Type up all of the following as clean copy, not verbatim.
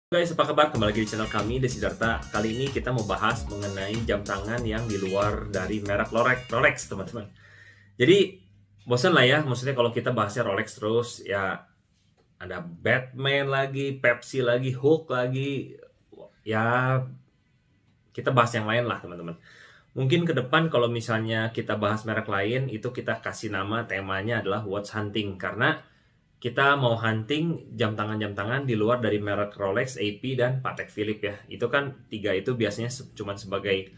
Guys, apa kabar? Kembali lagi di channel kami, Desidarta. Kali ini kita mau bahas mengenai jam tangan yang di luar dari merek Rolex, teman-teman. Jadi, bosan lah ya, maksudnya kalau kita bahasnya Rolex terus, ya ada Batman lagi, Pepsi lagi, Hulk lagi, ya kita bahas yang lain lah, teman-teman. Mungkin ke depan kalau misalnya kita bahas merek lain, itu kita kasih nama, temanya adalah Watch Hunting, karena kita mau hunting jam tangan di luar dari merek Rolex, AP, dan Patek Philippe ya. Itu kan tiga itu biasanya cuma sebagai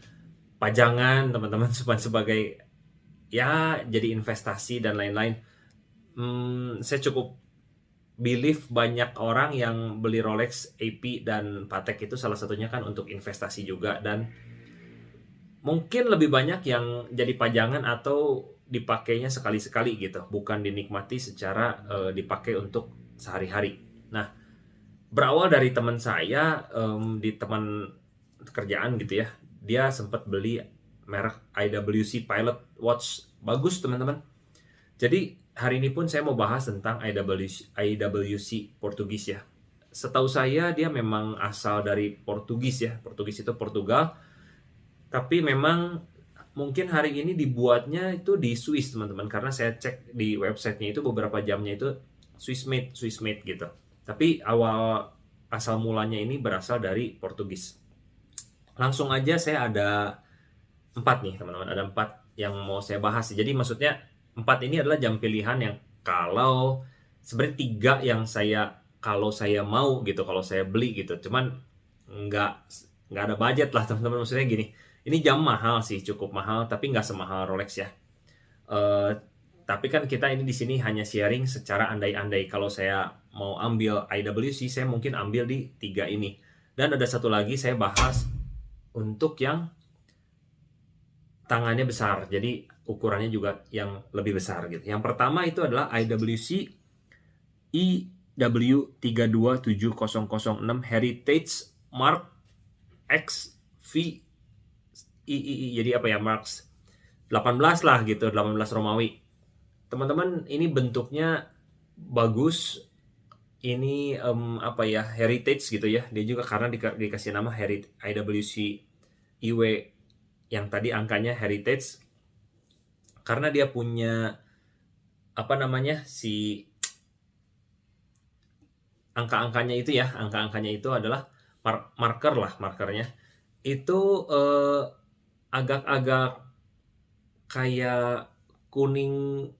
pajangan teman-teman, cuma sebagai ya jadi investasi dan lain-lain. Saya cukup believe banyak orang yang beli Rolex, AP, dan Patek itu salah satunya kan untuk investasi juga, dan mungkin lebih banyak yang jadi pajangan atau dipakainya sekali-sekali gitu, bukan dinikmati secara dipakai untuk sehari-hari. Nah, berawal dari teman saya, di teman kerjaan gitu ya, dia sempat beli merek IWC Pilot Watch, bagus teman-teman. Jadi hari ini pun saya mau bahas tentang IWC Portugis ya. Setahu saya dia memang asal dari Portugis ya, Portugis itu Portugal, tapi memang mungkin hari ini dibuatnya itu di Swiss teman-teman, karena saya cek di websitenya itu beberapa jamnya itu Swiss made gitu. Tapi awal asal mulanya ini berasal dari Portugis. Langsung aja saya ada 4 nih teman-teman, ada 4 yang mau saya bahas. Jadi maksudnya 4 ini adalah jam pilihan yang kalau sebenarnya 3 yang saya kalau saya mau gitu, kalau saya beli gitu. Cuman nggak nggak ada budget lah teman-teman, maksudnya gini. Ini jam mahal sih, cukup mahal, tapi nggak semahal Rolex ya. Eh, tapi kan kita ini di sini hanya sharing secara andai-andai. Kalau saya mau ambil IWC, saya mungkin ambil di 3 ini. Dan ada satu lagi saya bahas untuk yang tangannya besar, jadi ukurannya juga yang lebih besar gitu. Yang pertama itu adalah IWC IW3270006 Heritage Mark X V III, jadi apa ya, Marks 18 lah gitu, 18 Romawi. Teman-teman, ini bentuknya bagus. Ini apa ya, heritage gitu ya. Dia juga karena dikasih nama IWC IW yang tadi angkanya heritage, karena dia punya apa namanya, si angka-angkanya itu ya, angka-angkanya itu adalah markernya itu agak-agak kayak kuning,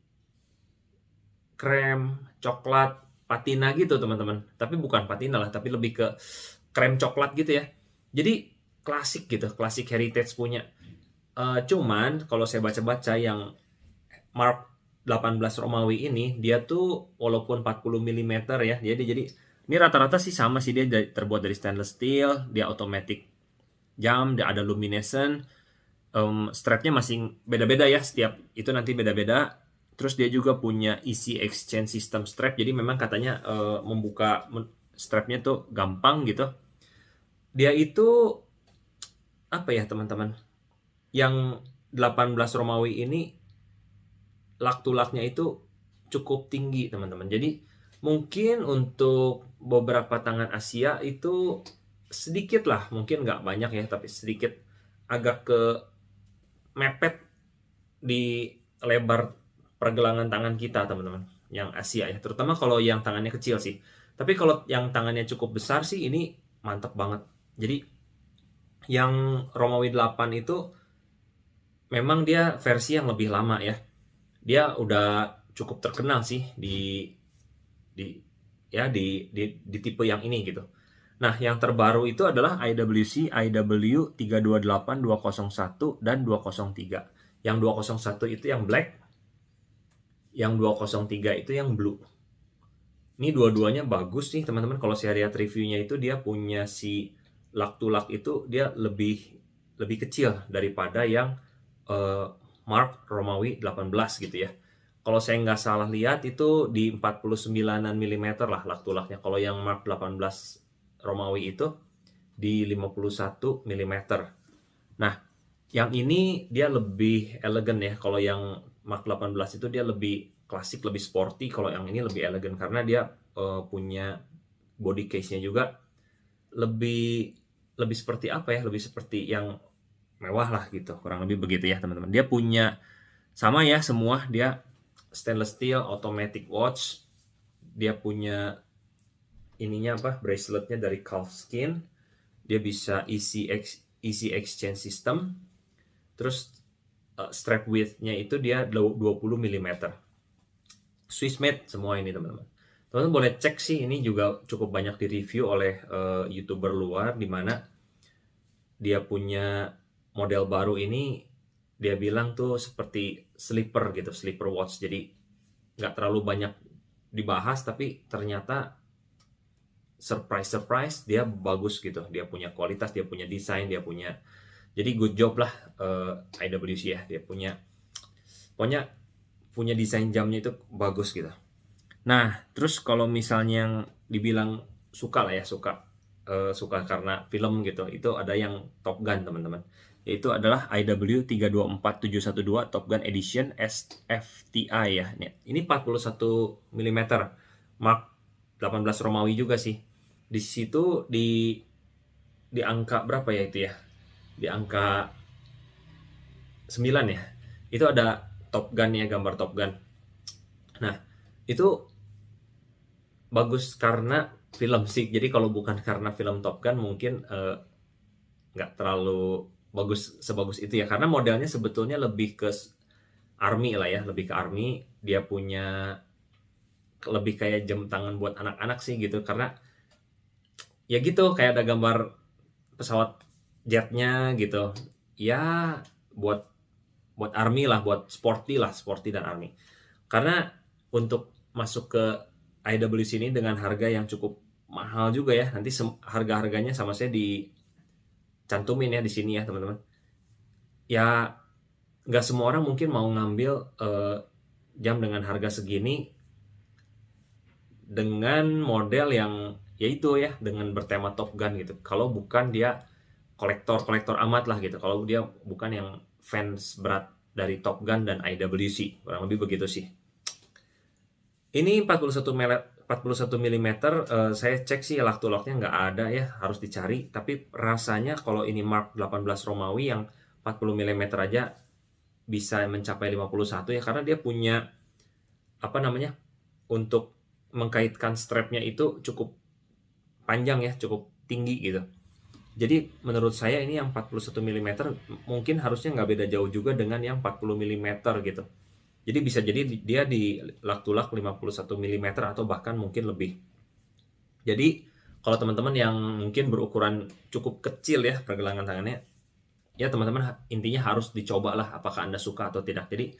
krem, coklat, patina gitu teman-teman. Tapi bukan patina lah, tapi lebih ke krem coklat gitu ya. Jadi klasik gitu, klasik heritage punya. Cuman kalau saya baca-baca yang Mark 18 Romawi ini, dia tuh walaupun 40 mm ya, jadi ini rata-rata sih sama sih, dia terbuat dari stainless steel, dia automatic jam, dia ada luminescent, strapnya masih beda-beda ya, setiap itu nanti beda-beda. Terus dia juga punya easy exchange system strap, jadi memang katanya membuka strapnya tuh gampang gitu. Dia itu apa ya teman-teman, yang 18 Romawi ini lak-tulaknya itu cukup tinggi teman-teman. Jadi mungkin untuk beberapa tangan Asia itu sedikit lah, mungkin nggak banyak ya, tapi sedikit agak ke mepet di lebar pergelangan tangan kita teman-teman, yang Asia ya, terutama kalau yang tangannya kecil sih. Tapi kalau yang tangannya cukup besar sih ini mantap banget. Jadi yang Romawi 8 itu memang dia versi yang lebih lama ya, dia udah cukup terkenal sih di ya di tipe yang ini gitu. Nah, yang terbaru itu adalah IWC IW328201 dan 203. Yang 201 itu yang black, yang 203 itu yang blue. Ini dua-duanya bagus nih teman-teman. Kalau saya lihat reviewnya itu, dia punya si lak to lak itu dia lebih kecil daripada yang Mark Romawi 18 gitu ya. Kalau saya nggak salah lihat itu di 49-an mm lah lak to laknya. Kalau yang Mark 18 Romawi itu di 51 mm. Nah, yang ini dia lebih elegan ya. Kalau yang Mark 18 itu dia lebih klasik, lebih sporty. Kalau yang ini lebih elegan karena dia punya body case-nya juga lebih lebih seperti apa ya, lebih seperti yang mewah lah gitu, kurang lebih begitu ya teman-teman. Dia punya sama ya semua, dia stainless steel automatic watch, dia punya ininya apa, braceletnya dari calfskin, dia bisa easy exchange system, terus strap width-nya itu dia 20 mm. Swiss made semua ini teman-teman. Teman-teman boleh cek sih, ini juga cukup banyak di-review oleh YouTuber luar, di mana dia punya model baru ini, dia bilang tuh seperti sleeper gitu, sleeper watch. Jadi nggak terlalu banyak dibahas, tapi ternyata surprise dia bagus gitu. Dia punya kualitas, dia punya desain, dia punya, jadi good job lah IWC ya. Dia punya desain jamnya itu bagus gitu. Nah, terus kalau misalnya yang dibilang suka lah ya, suka karena film gitu, itu ada yang Top Gun teman-teman. Yaitu adalah IW 324712 Top Gun Edition SFTI ya. Ini 41 mm Mark 18 Romawi juga sih. Di situ di angka berapa ya itu ya? Di angka 9 ya. Itu ada Top Gun ya, gambar Top Gun. Nah, itu bagus karena film sih. Jadi kalau bukan karena film Top Gun mungkin nggak terlalu bagus sebagus itu ya. Karena modelnya sebetulnya lebih ke army lah ya, lebih ke army. Dia punya lebih kayak jam tangan buat anak-anak sih gitu. Karena ya gitu, kayak ada gambar pesawat jetnya gitu. Ya buat army lah, buat sporty dan army. Karena untuk masuk ke IWC ini dengan harga yang cukup mahal juga ya. Nanti harga-harganya sama saya dicantumin ya di sini ya teman-teman. Ya nggak semua orang mungkin mau ngambil jam dengan harga segini dengan model yang yaitu ya dengan bertema Top Gun gitu. Kalau bukan dia kolektor amat lah gitu. Kalau dia bukan yang fans berat dari Top Gun dan IWC, kurang lebih begitu sih. Ini 41 mm, saya cek sih lock-nya nggak ada ya, harus dicari. Tapi rasanya kalau ini Mark 18 Romawi yang 40 mm aja bisa mencapai 51 ya, karena dia punya apa namanya, untuk mengkaitkan strapnya itu cukup panjang ya, cukup tinggi gitu. Jadi menurut saya ini yang 41 mm mungkin harusnya nggak beda jauh juga dengan yang 40 mm gitu. Jadi bisa jadi dia di lock 51 mm atau bahkan mungkin lebih. Jadi kalau teman-teman yang mungkin berukuran cukup kecil ya pergelangan tangannya, ya teman-teman intinya harus dicoba lah apakah Anda suka atau tidak. Jadi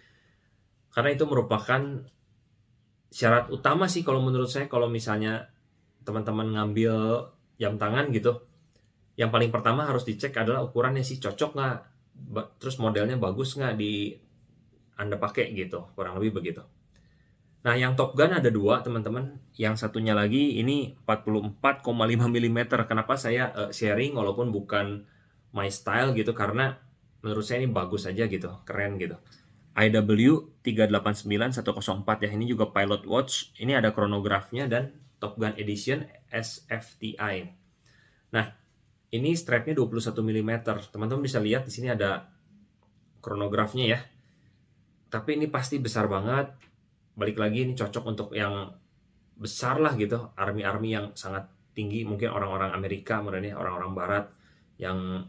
karena itu merupakan syarat utama sih kalau menurut saya, kalau misalnya teman-teman ngambil jam tangan gitu, yang paling pertama harus dicek adalah ukurannya sih cocok nggak, terus modelnya bagus nggak di Anda pakai gitu, kurang lebih begitu. Nah, yang Top Gun ada dua teman-teman. Yang satunya lagi ini 44,5 mm. Kenapa saya sharing walaupun bukan my style gitu, karena menurut saya ini bagus aja gitu, keren gitu. IW 389104 ya, ini juga pilot watch. Ini ada chronograph-nya dan Top Gun Edition SFTI. Nah, ini strapnya 21 mm. Teman-teman bisa lihat di sini ada chronograph-nya ya. Tapi ini pasti besar banget. Balik lagi ini cocok untuk yang besar lah gitu, army yang sangat tinggi, mungkin orang-orang Amerika, kemudian orang-orang barat yang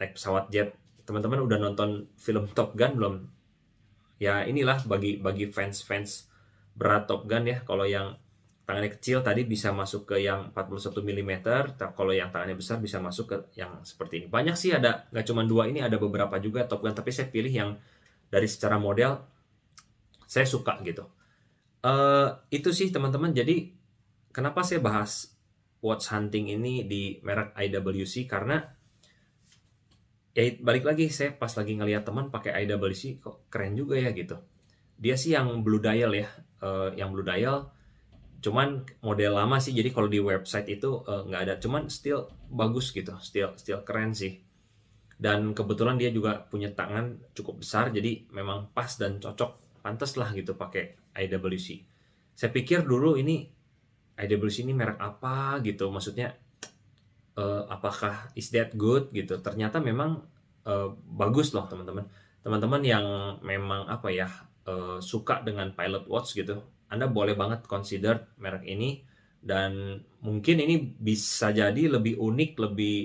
naik pesawat jet. Teman-teman udah nonton film Top Gun belum? Ya inilah bagi fans berat Top Gun ya. Kalau yang tangannya kecil tadi bisa masuk ke yang 41 mm, kalau yang tangannya besar bisa masuk ke yang seperti ini. Banyak sih, ada, nggak cuma dua ini, ada beberapa juga Top Gun, tapi saya pilih yang dari secara model saya suka gitu. Itu sih teman-teman. Jadi kenapa saya bahas watch hunting ini di merek IWC, karena ya balik lagi, saya pas lagi ngelihat teman pakai IWC kok keren juga ya gitu. Dia sih yang blue dial ya, yang blue dial, cuman model lama sih. Jadi kalau di website itu nggak ada, cuman still bagus gitu, still keren sih. Dan kebetulan dia juga punya tangan cukup besar, jadi memang pas dan cocok, pantas lah gitu pakai IWC. Saya pikir dulu ini IWC ini merek apa gitu, maksudnya apakah is that good gitu. Ternyata memang bagus loh teman-teman. Teman-teman yang memang apa ya, suka dengan Pilot Watch gitu, Anda boleh banget consider merek ini, dan mungkin ini bisa jadi lebih unik, lebih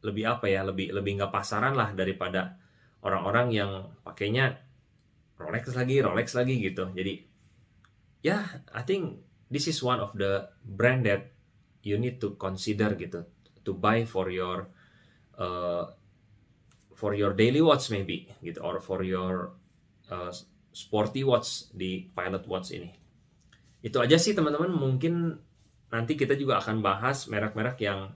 lebih apa ya, lebih lebih nggak pasaran lah daripada orang-orang yang pakainya Rolex lagi gitu. Jadi ya, I think this is one of the brand that you need to consider gitu, to buy uh, for your daily watch maybe gitu, or for your uh, sporty watch di Pilot Watch ini. Itu aja sih teman-teman, mungkin nanti kita juga akan bahas merek-merek yang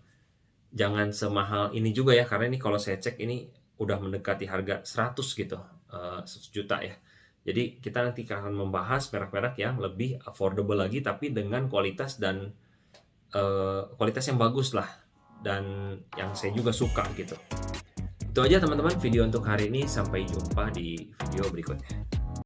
jangan semahal ini juga ya, karena ini kalau saya cek ini udah mendekati harga 100 gitu, 100 juta ya. Jadi kita nanti akan membahas merek-merek yang lebih affordable lagi, tapi dengan kualitas dan kualitas yang bagus lah, dan yang saya juga suka gitu. Itu aja teman-teman video untuk hari ini, sampai jumpa di video berikutnya.